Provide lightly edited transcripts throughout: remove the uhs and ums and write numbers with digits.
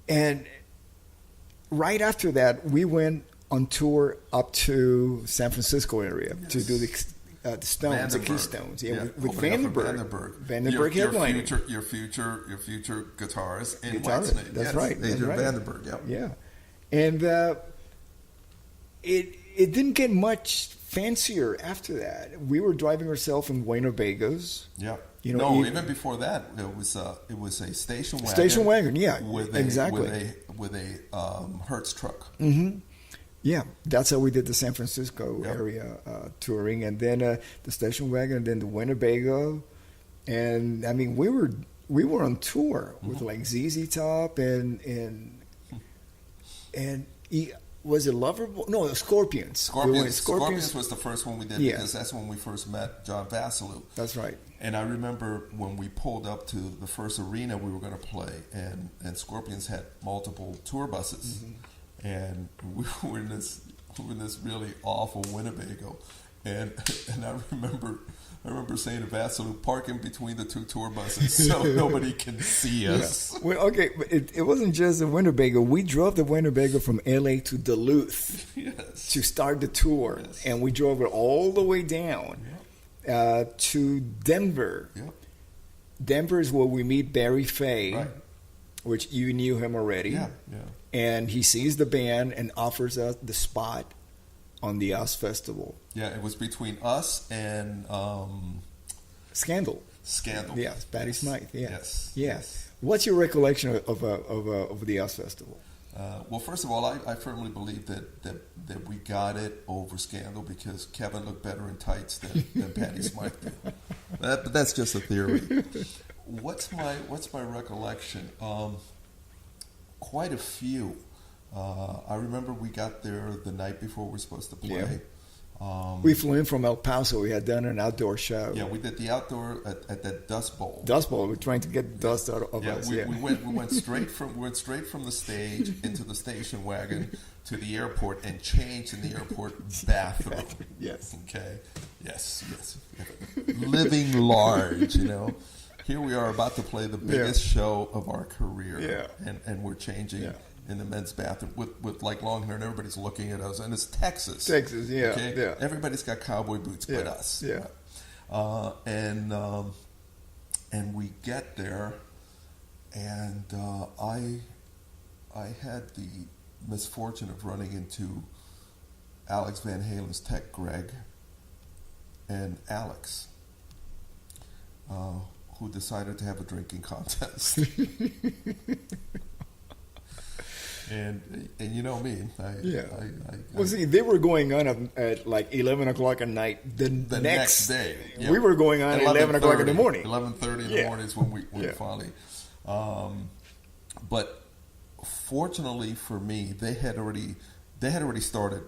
And right after that, we went on tour up to San Francisco area to do the Stones, the Keystones, with Vandenberg headlining. Your future guitarist in Guitarist, Whitesnake. That's right. Adrian right. Vandenberg. Yep. Yeah, and it didn't get much fancier after that. We were driving ourselves in Yeah. Winnebagoes. Even before that, it was a station wagon. Station wagon, yeah, exactly. With a Hertz truck. Mm-hmm. Yeah, that's how we did the San Francisco area touring, and then the station wagon, and then the Winnebago, and I mean we were on tour with like ZZ Top and was it Loverboy? No, Scorpions. Scorpions was the first one we did because that's when we first met John Vassalou. That's right. And I remember when we pulled up to the first arena we were going to play, and Scorpions had multiple tour buses, and we were in this really awful Winnebago, and I remember saying to Vassalou, park in between the two tour buses so nobody can see us. Yeah. Well, okay, but it wasn't just the Winnebago. We drove the Winnebago from L.A. to Duluth to start the tour, and we drove it all the way down to Denver. Yep. Denver is where we meet Barry Fay, which you knew him already. Yeah. And he sees the band and offers us the spot on the Oz Festival. Yeah, it was between us and Scandal. Yes, Patti Smythe. Yeah. Yes. What's your recollection of the Oz Festival? Well, first of all, I firmly believe that we got it over Scandal because Kevin looked better in tights than Patti Smythe did. But that's just a theory. What's my recollection? Quite a few. I remember we got there the night before we were supposed to play. Yeah. We flew in from El Paso. We had done an outdoor show. Yeah, we did the outdoor at that Dust Bowl. Dust Bowl. We're trying to get dust out of us. We went straight from the stage into the station wagon to the airport and changed in the airport bathroom. Yes. Okay. Yes. Living large, Here we are about to play the biggest show of our career, and we're changing in the men's bathroom with like long hair, and everybody's looking at us, and it's Texas. Okay? Everybody's got cowboy boots but us. And we get there, and I had the misfortune of running into Alex Van Halen's tech, Greg, and Alex, who decided to have a drinking contest. And you know me. See, they were going on at like 11 o'clock at night. The next day. We were going on at 11 o'clock in the morning. 11:30 in the morning is when we finally. But fortunately for me, they had already started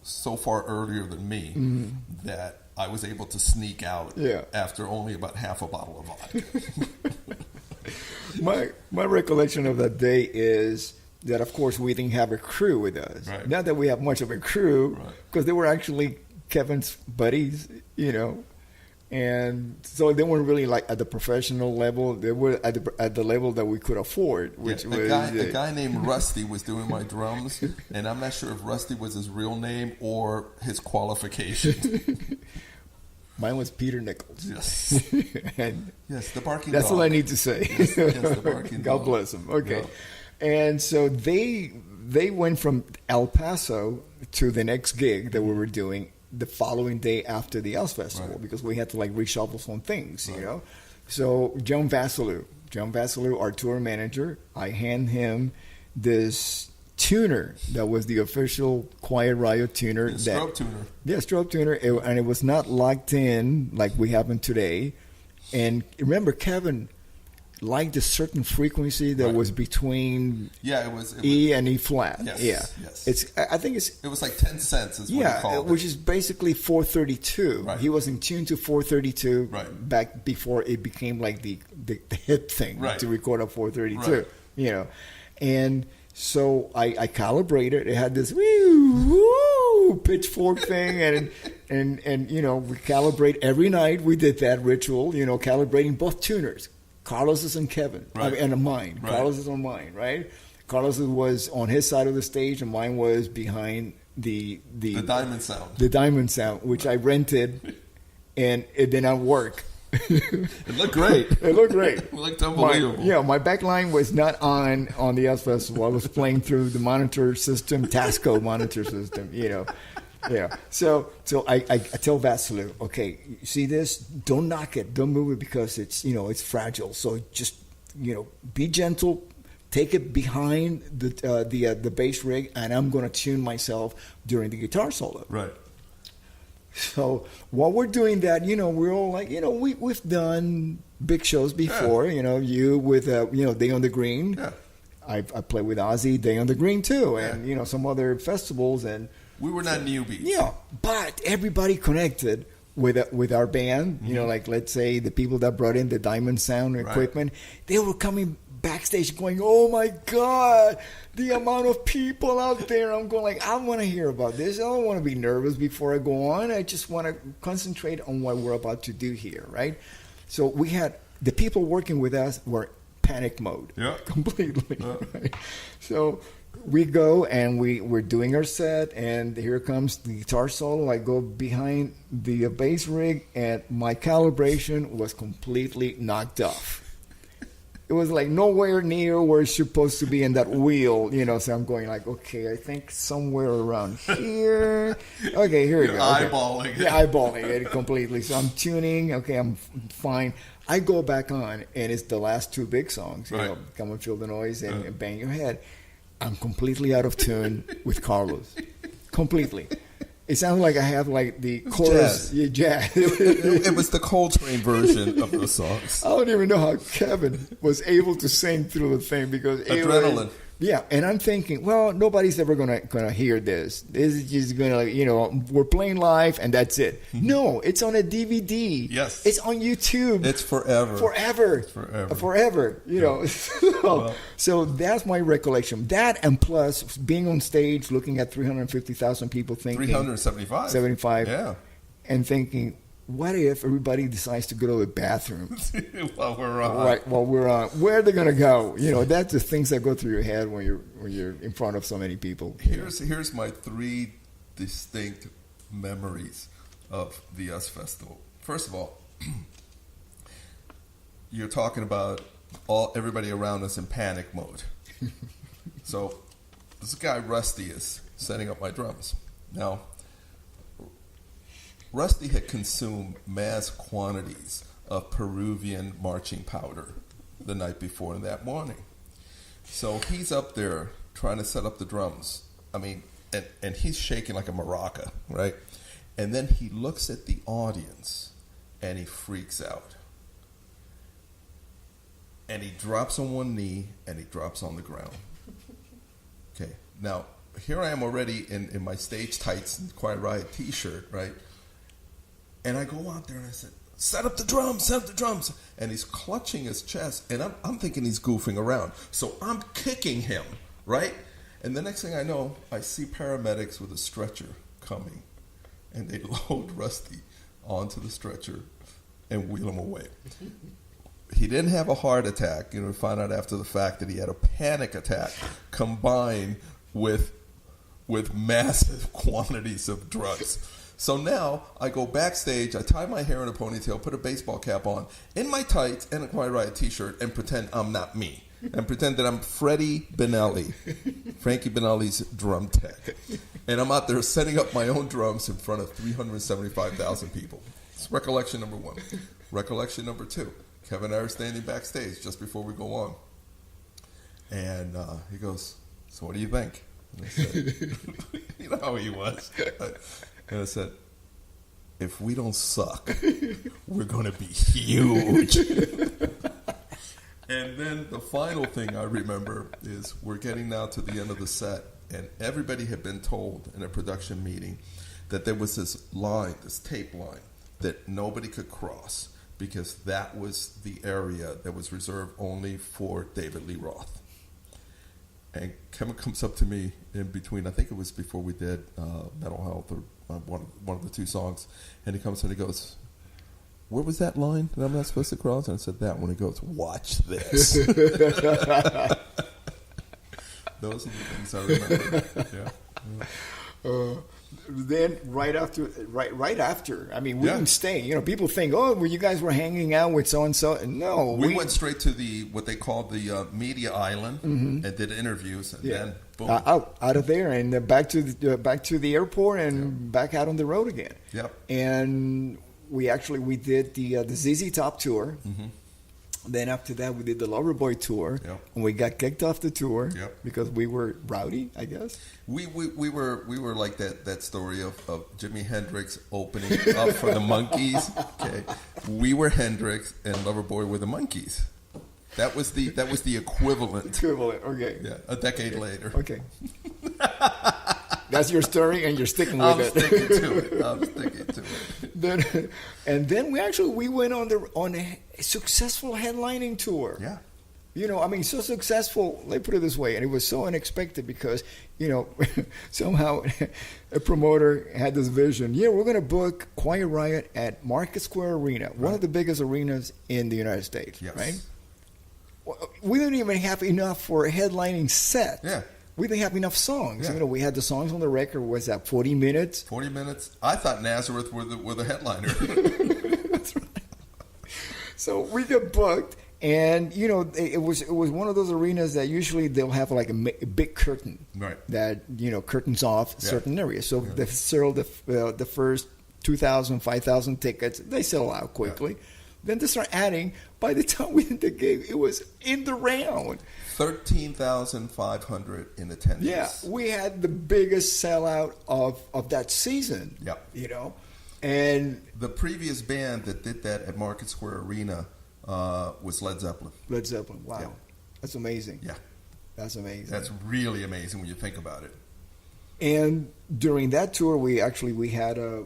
so far earlier than me that I was able to sneak out after only about half a bottle of vodka. My recollection of that day is that, of course, we didn't have a crew with us. Right. Not that we have much of a crew, because they were actually Kevin's buddies, and so they weren't really like at the professional level. They were at the level that we could afford, which the guy named Rusty was doing my drums, and I'm not sure if Rusty was his real name or his qualification. Mine was Peter Nichols. Yes. And the barking that's dog. all I need to say. Yes, the barking God dog. bless him. Okay. Yeah. And so they went from El Paso to the next gig that we were doing the following day after the Oz Festival, because we had to like reshuffle some things, So John Vassalou, our tour manager, I hand him this tuner that was the official Quiet Riot tuner. Strobe tuner. Yeah, strobe tuner. And it was not locked in like we have them today. And remember, Kevin liked a certain frequency that was between it was E and E flat. Yes. It was like 10 cents is what he called it. Which is basically 432. Right. He was in tune to 432 back before it became like the hip thing to record at 432. And so I calibrated. It had this pitchfork thing, and we calibrate every night. We did that ritual, calibrating both tuners. Carlos's and Kevin, Right. and mine. Right. Carlos is on mine, right? Carlos was on his side of the stage, and mine was behind the Diamond Sound. the Diamond Sound, which I rented, and it did not work. It looked great. It looked great. It looked unbelievable. My back line was not on the Elf Festival. I was playing through the monitor system, Tasco monitor system, Yeah. So I tell Vassilu, okay, you see this? Don't knock it. Don't move it because it's fragile. So just, be gentle. Take it behind the bass rig, and I'm going to tune myself during the guitar solo. Right. So while we're doing that, we're all like, we've done big shows before. Yeah. You with Day on the Green. Yeah. I played with Ozzy, Day on the Green too, Yeah. and some other festivals, and We were not newbies. yeah. But everybody connected with our band. Like let's say the people that brought in the Diamond Sound equipment, they were coming backstage going, "Oh my God, the amount of people out there!" I'm going like, I want to hear about this. I don't want to be nervous before I go on. I just want to concentrate on what we're about to do here, right? So we had the people working with us were panic mode, completely. Right? So we go and we're doing our set, and here comes the guitar solo. I go behind the bass rig, and my calibration was completely knocked off. It was like nowhere near where it's supposed to be in that wheel, So I'm going like, okay, I think somewhere around here. Okay, here we go. Okay. Eyeballing it. Yeah, eyeballing it completely. So I'm tuning. Okay, I'm fine. I go back on, and it's the last two big songs, Right. Come and Feel the Noise and Bang Your Head. I'm completely out of tune with Carlos. Completely. It sounds like I have like the chorus. Jazz. It was the Coltrane version of those songs. I don't even know how Kevin was able to sing through the thing because Adrenaline. Yeah, and I'm thinking, well, nobody's ever gonna hear this. This is just gonna, we're playing live and that's it. No, it's on a DVD. Yes, it's on YouTube. It's forever. Forever. So that's my recollection. That and plus being on stage, looking at 350,000 people, thinking 375, 75, yeah, and thinking, what if everybody decides to go to the bathroom while we're on? Right, while we're on. Where are they going to go? That's the things that go through your head when you're in front of so many people. Here's my three distinct memories of the US Festival. First of all, you're talking about everybody around us in panic mode. So this guy Rusty is setting up my drums. Now, Rusty had consumed mass quantities of Peruvian marching powder the night before and that morning. So he's up there trying to set up the drums. I mean, and he's shaking like a maraca, right? And then he looks at the audience and he freaks out. And he drops on one knee and he drops on the ground. Okay, now here I am already in my stage tights and Quiet Riot t-shirt, right? And I go out there and I said, set up the drums. And he's clutching his chest. And I'm thinking he's goofing around. So I'm kicking him, right? And the next thing I know, I see paramedics with a stretcher coming. And they load Rusty onto the stretcher and wheel him away. He didn't have a heart attack. We found out after the fact that he had a panic attack combined with massive quantities of drugs. So now I go backstage, I tie my hair in a ponytail, put a baseball cap on, in my tights and a Quiet Riot t-shirt, and pretend I'm not me. And pretend that I'm Frankie Banali's drum tech. And I'm out there setting up my own drums in front of 375,000 people. It's recollection number one. Recollection number two, Kevin and I are standing backstage just before we go on. And he goes, so what do you think? And I said, you know how he was. And I said, if we don't suck, we're going to be huge. And then the final thing I remember is we're getting now to the end of the set, and everybody had been told in a production meeting that there was this line, this tape line, that nobody could cross because that was the area that was reserved only for David Lee Roth. And Kevin comes up to me in between, I think it was before we did Mental Health or one of the two songs, and he comes and he goes, where was that line that I'm not supposed to cross? And I said that when he goes, watch this. Those are the things I remember. Yeah. Then right after, I mean, we didn't stay. You know, people think, oh, well, you guys were hanging out with so and so. No, we went straight to what they called the media island and did interviews, and then boom, out of there and back to the airport and back out on the road again. Yep. And we did the ZZ Top tour. Mm-hmm. Then after that, we did the Loverboy tour, and we got kicked off the tour because we were rowdy, I guess. We were like that story of Jimi Hendrix opening up for the Monkees. Okay, we were Hendrix and Loverboy were the Monkees. That was the equivalent. Equivalent, okay. Yeah, a decade later. Okay. That's your story, and you're sticking with it. I'm sticking to it. Then we went on a successful headlining tour. Yeah. You know, I mean, so successful, let me put it this way, and it was so unexpected because, you know, somehow a promoter had this vision. Yeah, we're going to book Quiet Riot at Market Square Arena, one of the biggest arenas in the United States, right? We didn't even have enough for a headlining set. Yeah. We didn't have enough songs. Yeah. You know, we had the songs on the record. Was that 40 minutes? 40 minutes. I thought Nazareth were the headliner. That's right. So we got booked, and you know, it was one of those arenas that usually they'll have like a big curtain, right? That, you know, curtains off certain areas. So they sell the first 2,000, 5,000 tickets. They sell out quickly. Yeah. Then they start adding. By the time we did the gig, it was in the round. 13,500 in attendance. Yeah, we had the biggest sellout of that season. Yeah. You know, and the previous band that did that at Market Square Arena was Led Zeppelin. Led Zeppelin. Wow. Yeah. That's amazing. Yeah. That's amazing. That's really amazing when you think about it. And during that tour, we had a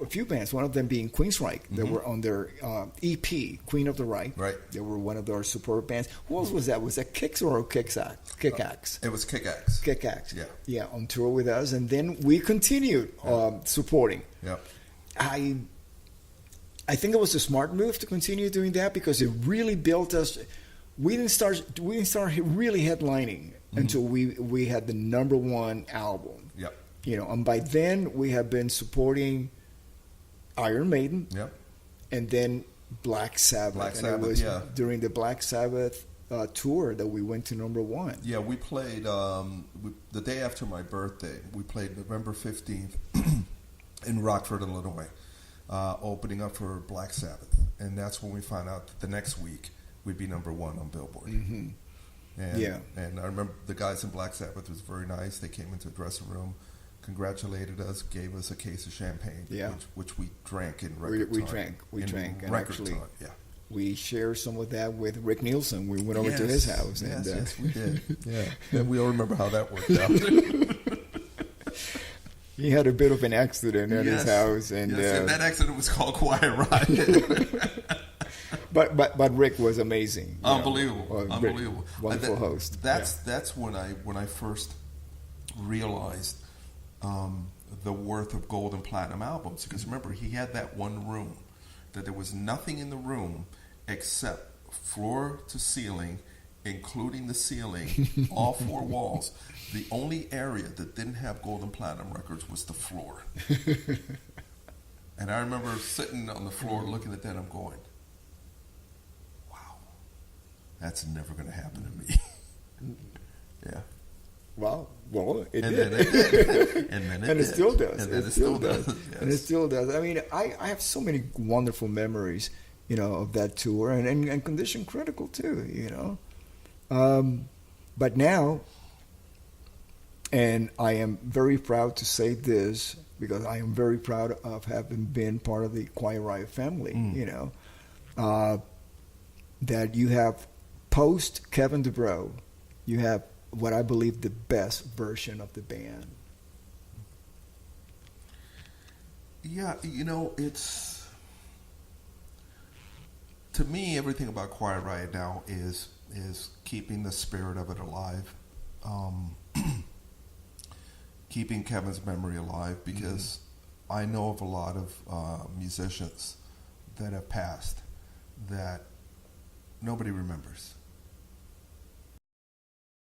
few bands, one of them being Queensryche. They were on their EP, Queen of the Right. Right. They were one of our support bands. Who else was that? Was that Kicks or Kickaxe? Kickaxe. It was Kickaxe. Kickaxe. Yeah. Yeah, on tour with us. And then we continued supporting. Yeah. I think it was a smart move to continue doing that because it really built us. We didn't start really headlining until we had the number one album. Yep. You know, and by then we have been supporting Iron Maiden. Yep. And then Black Sabbath. And it was during the Black Sabbath tour that we went to number one. Yeah, we played the day after my birthday. We played November 15th in Rockford, Illinois, opening up for Black Sabbath. And that's when we found out that the next week we'd be number one on Billboard. Mm-hmm. And I remember the guys in Black Sabbath was very nice. They came into the dressing room, congratulated us, gave us a case of champagne, which we drank in record time. We drank. And actually, we shared some of that with Rick Nielsen. We went over to his house. Yes, we did. Yeah. And we all remember how that worked out. He had a bit of an accident at his house. And that accident was called Quiet Riot. But Rick was amazing. Unbelievable. Unbelievable. Wonderful host. That's when I first realized the worth of gold and platinum albums. Because remember, he had that one room that there was nothing in the room except floor to ceiling, including the ceiling, all four walls. The only area that didn't have gold and platinum records was the floor. And I remember sitting on the floor looking at that, I'm going, that's never going to happen to me. Yeah. Well, it did. Then it did. And it still does. And then it still does. Yes. And it still does. I mean, I have so many wonderful memories, you know, of that tour and Condition Critical too, you know. But now, and I am very proud to say this because I am very proud of having been part of the Quiet Riot family, you know, that you have post Kevin DuBrow, you have what I believe the best version of the band. Yeah, you know, it's, to me, everything about Quiet Riot now is keeping the spirit of it alive, keeping Kevin's memory alive, because I know of a lot of musicians that have passed that nobody remembers.